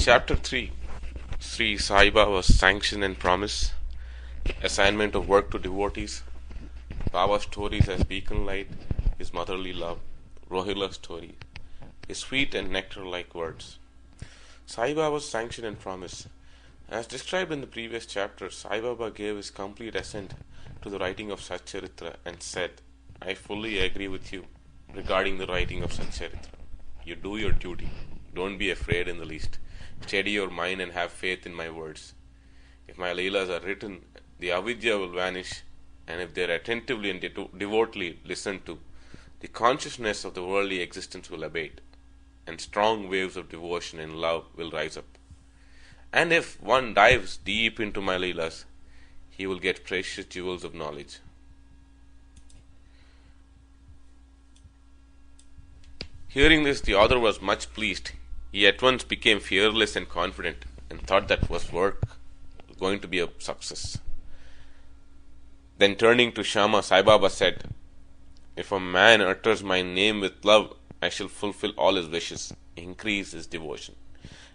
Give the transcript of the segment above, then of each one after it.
Chapter 3 Shri Sai Baba's Sanction and Promise. Assignment of work to devotees. Baba's stories as beacon light. His motherly love. Rohila's story. His sweet and nectar-like words. Sai Baba's Sanction and Promise. As described in the previous chapter, Sai Baba gave his complete assent to the writing of Sathcharithra and said, I fully agree with you regarding the writing of Sathcharithra. You do your duty. Don't be afraid in the least. Steady your mind and have faith in my words. If my Leelas are written, the avidya will vanish, and if they are attentively and devotedly listened to, the consciousness of the worldly existence will abate, and strong waves of devotion and love will rise up. And if one dives deep into my Leelas, he will get precious jewels of knowledge. Hearing this, the author was much pleased. He at once became fearless and confident, and thought that was work going to be a success. Then turning to Shama, Sai Baba said, If a man utters my name with love, I shall fulfill all his wishes, increase his devotion.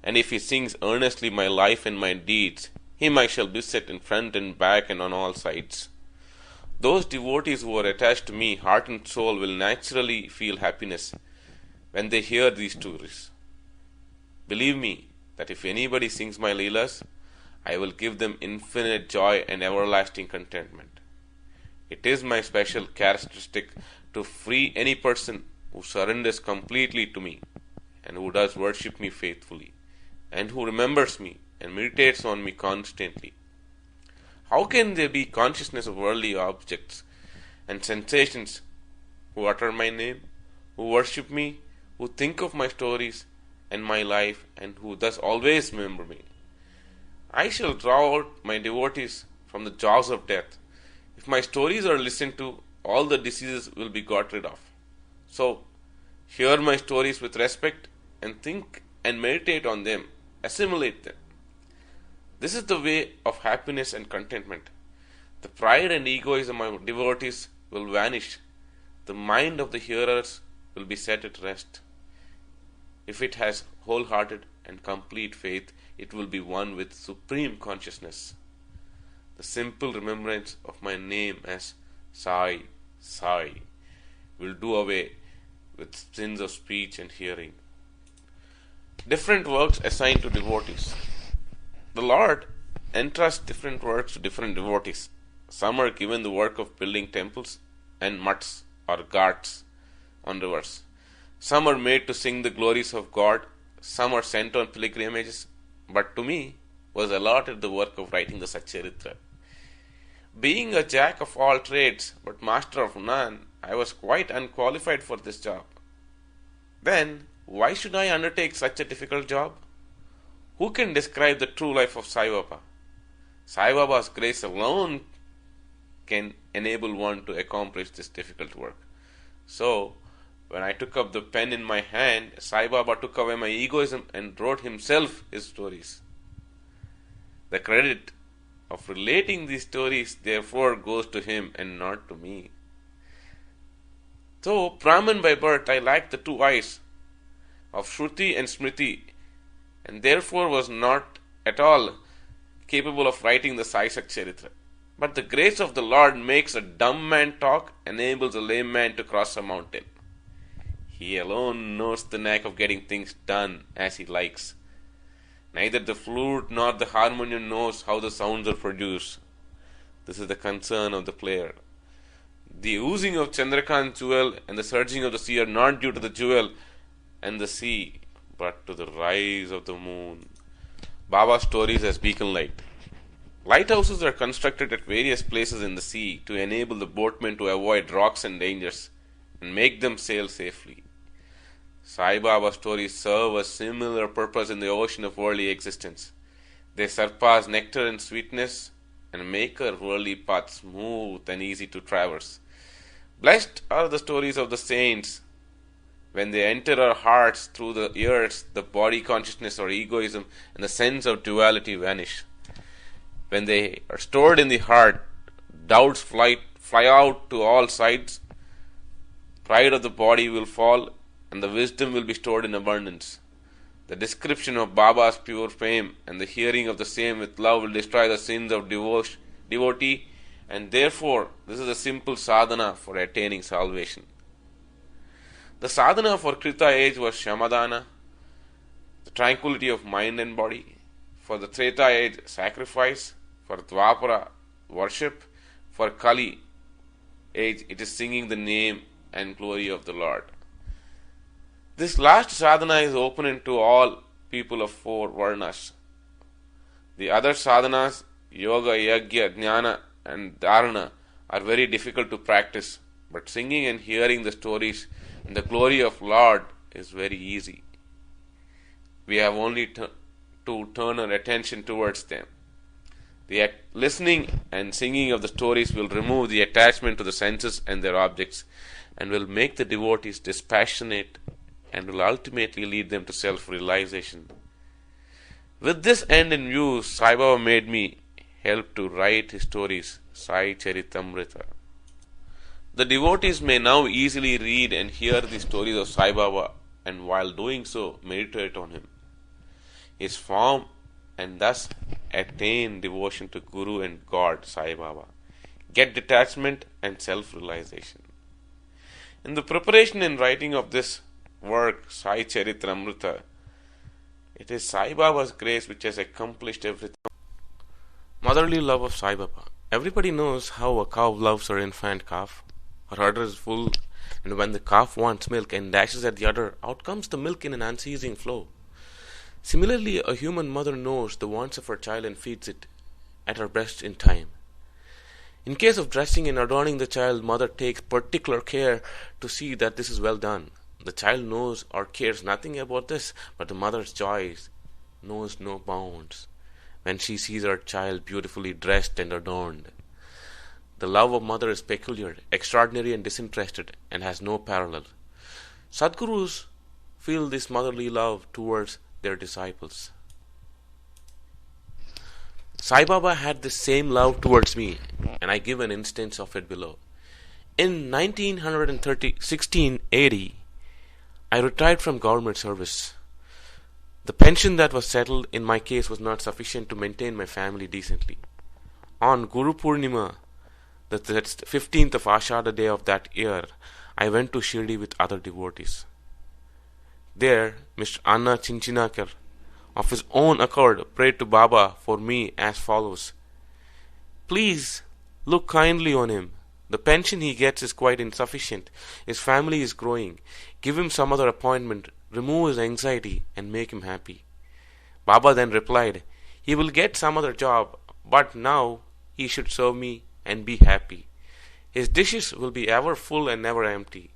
And if he sings earnestly my life and my deeds, him I shall beset in front and back and on all sides. Those devotees who are attached to me, heart and soul, will naturally feel happiness when they hear these stories. Believe me that if anybody sings my Leelas, I will give them infinite joy and everlasting contentment. It is my special characteristic to free any person who surrenders completely to me and who does worship me faithfully and who remembers me and meditates on me constantly. How can there be consciousness of worldly objects and sensations who utter my name, who worship me, who think of my stories and my life, and who thus always remember me? I shall draw out my devotees from the jaws of death. If my stories are listened to, all the diseases will be got rid of. So, hear my stories with respect, and think and meditate on them, assimilate them. This is the way of happiness and contentment. The pride and egoism of devotees will vanish. The mind of the hearers will be set at rest. If it has wholehearted and complete faith, it will be one with supreme consciousness. The simple remembrance of my name as Sai, Sai will do away with sins of speech and hearing. Different works assigned to devotees. The Lord entrusts different works to different devotees. Some are given the work of building temples and mutts or ghats on rivers. Some are made to sing the glories of God, some are sent on pilgrimages, but to me was allotted the work of writing the Sathcharithra. Being a jack of all trades, but master of none, I was quite unqualified for this job. Then, why should I undertake such a difficult job? Who can describe the true life of Sai Baba? Sai Baba's grace alone can enable one to accomplish this difficult work. So, when I took up the pen in my hand, Sai Baba took away my egoism and wrote himself his stories. The credit of relating these stories therefore goes to him and not to me. Though Brahman by birth, I lacked the two eyes of Shruti and Smriti, and therefore was not at all capable of writing the Sai Sathcharithra. But the grace of the Lord makes a dumb man talk, enables a lame man to cross a mountain. He alone knows the knack of getting things done as he likes. Neither the flute nor the harmonium knows how the sounds are produced. This is the concern of the player. The oozing of Chandrakant's jewel and the surging of the sea are not due to the jewel and the sea, but to the rise of the moon. Baba's stories as beacon light. Lighthouses are constructed at various places in the sea to enable the boatmen to avoid rocks and dangers and make them sail safely. Sai Baba's stories serve a similar purpose in the ocean of worldly existence. They surpass nectar and sweetness and make our worldly path smooth and easy to traverse. Blessed are the stories of the saints. When they enter our hearts through the ears, the body consciousness or egoism and the sense of duality vanish. When they are stored in the heart, doubts fly out to all sides. Pride of the body will fall, and the wisdom will be stored in abundance. The description of Baba's pure fame and the hearing of the same with love will destroy the sins of devotee, and therefore this is a simple sadhana for attaining salvation. The sadhana for Krita age was Shamadana, the tranquility of mind and body. For the Treta age, sacrifice. For Dwapara, worship. For Kali age, it is singing the name and glory of the Lord. This last sadhana is open to all people of 4 varnas. The other sadhanas, yoga, yagya, jnana and dharana, are very difficult to practice, but singing and hearing the stories and the glory of Lord is very easy. We have only to turn our attention towards them. The listening and singing of the stories will remove the attachment to the senses and their objects, and will make the devotees dispassionate, and will ultimately lead them to self-realization. With this end in view, Sai Baba made me help to write his stories, Sai Charitamrita. The devotees may now easily read and hear the stories of Sai Baba, and while doing so, meditate on him, his form, and thus attain devotion to Guru and God, Sai Baba. Get detachment and self-realization. In the preparation and writing of this work, Sai Charitamrita, it is Sai Baba's grace which has accomplished everything. Motherly love of Sai Baba. Everybody knows how a cow loves her infant calf. Her udder is full, and when the calf wants milk and dashes at the udder, out comes the milk in an unceasing flow. Similarly, a human mother knows the wants of her child and feeds it at her breast in time. In case of dressing and adorning the child, mother takes particular care to see that this is well done. The child knows or cares nothing about this, but the mother's joy knows no bounds when she sees her child beautifully dressed and adorned. The love of mother is peculiar, extraordinary and disinterested, and has no parallel. Sadgurus feel this motherly love towards their disciples. Sai Baba had the same love towards me, and I give an instance of it below. In 1680, I retired from government service. The pension that was settled in my case was not sufficient to maintain my family decently. On Guru Purnima, the 15th of Ashada day of that year, I went to Shirdi with other devotees. There, Mr. Anna Chinchinakar, of his own accord, prayed to Baba for me as follows: "Please look kindly on him. The pension he gets is quite insufficient. His family is growing. Give him some other appointment, remove his anxiety, and make him happy." Baba then replied, "He will get some other job, but now he should serve me and be happy. His dishes will be ever full and never empty.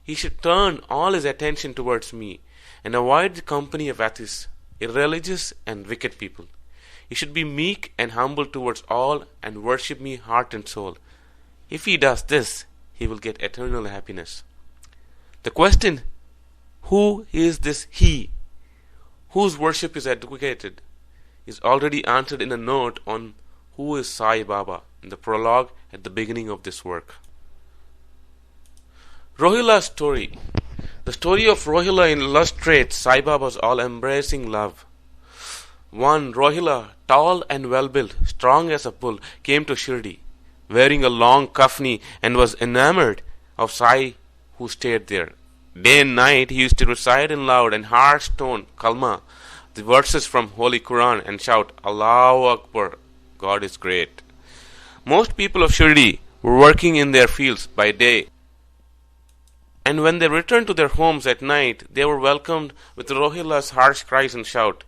He should turn all his attention towards me and avoid the company of atheists, irreligious and wicked people. He should be meek and humble towards all and worship me heart and soul. If he does this, he will get eternal happiness." The question, who is this he, whose worship is advocated, is already answered in a note on who is Sai Baba in the prologue at the beginning of this work. Rohila's story. The story of Rohila illustrates Sai Baba's all-embracing love. One Rohila, tall and well-built, strong as a bull, came to Shirdi, wearing a long kafni, and was enamored of Sai, who stayed there. Day and night he used to recite in loud and harsh tone kalma, the verses from Holy Quran, and shout, "Allahu Akbar, God is great." Most people of Shirdi were working in their fields by day, and when they returned to their homes at night, they were welcomed with Rohila's harsh cries and shout.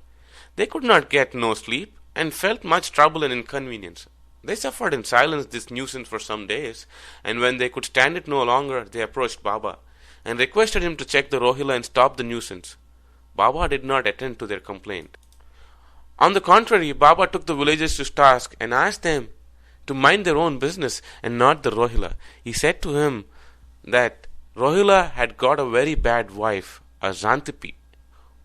They could not get no sleep, and felt much trouble and inconvenience. They suffered in silence this nuisance for some days, and when they could stand it no longer, they approached Baba, and requested him to check the Rohila and stop the nuisance. Baba did not attend to their complaint. On the contrary, Baba took the villagers to task, and asked them to mind their own business, and not the Rohila. He said to him that Rohila had got a very bad wife, a Zantipi,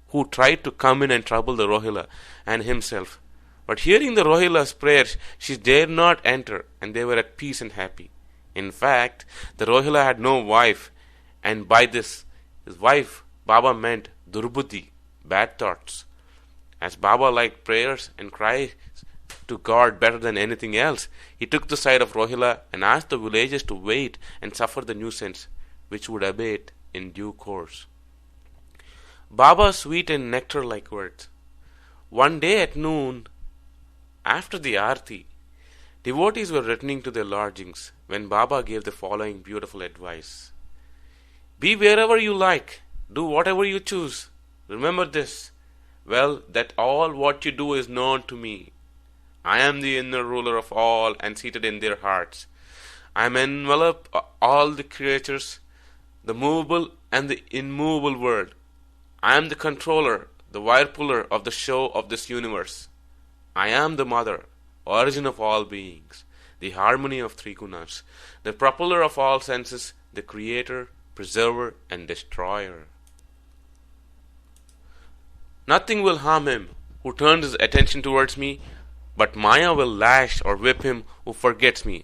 who tried to come in and trouble the Rohila and himself. But hearing the Rohila's prayers, she dared not enter, and they were at peace and happy. In fact, the Rohila had no wife, and by this, his wife, Baba meant Durbuddhi, bad thoughts. As Baba liked prayers and cries to God better than anything else, he took the side of Rohila and asked the villagers to wait and suffer the nuisance, which would abate in due course. Baba's sweet and nectar-like words. One day at noon, after the Aarti, devotees were returning to their lodgings when Baba gave the following beautiful advice. Be wherever you like, do whatever you choose. Remember this, well, that all what you do is known to me. I am the inner ruler of all and seated in their hearts. I am envelop all the creatures, the movable and the immovable world. I am the controller, the wire puller of the show of this universe. I am the mother, origin of all beings, the harmony of three gunas, the propeller of all senses, the creator, preserver, and destroyer. Nothing will harm him who turns his attention towards me, but Maya will lash or whip him who forgets me.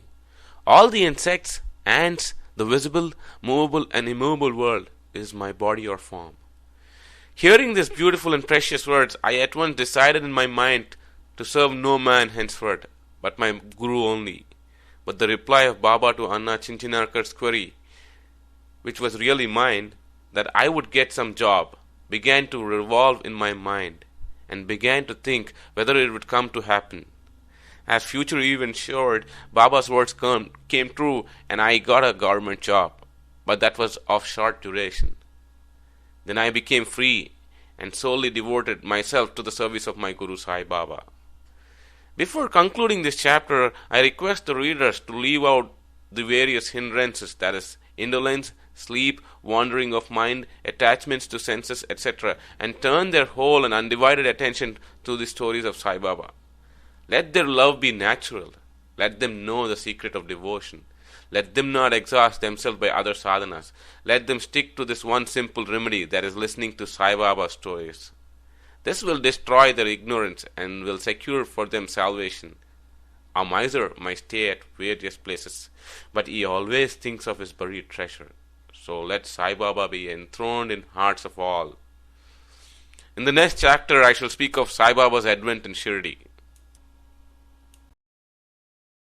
All the insects, ants, the visible, movable, and immovable world is my body or form. Hearing these beautiful and precious words, I at once decided in my mind to serve no man henceforth, but my Guru only. But the reply of Baba to Anna Chinchinarkar's query, which was really mine, that I would get some job, began to revolve in my mind, and began to think whether it would come to happen. As future events showed, Baba's words came true, and I got a government job, but that was of short duration. Then I became free and solely devoted myself to the service of my Guru Sai Baba. Before concluding this chapter, I request the readers to leave out the various hindrances, that is, indolence, sleep, wandering of mind, attachments to senses, etc., and turn their whole and undivided attention to the stories of Sai Baba. Let their love be natural. Let them know the secret of devotion. Let them not exhaust themselves by other sadhanas. Let them stick to this one simple remedy, that is listening to Sai Baba stories. This will destroy their ignorance and will secure for them salvation. A miser might stay at various places, but he always thinks of his buried treasure. So let Sai Baba be enthroned in hearts of all. In the next chapter, I shall speak of Sai Baba's advent in Shirdi.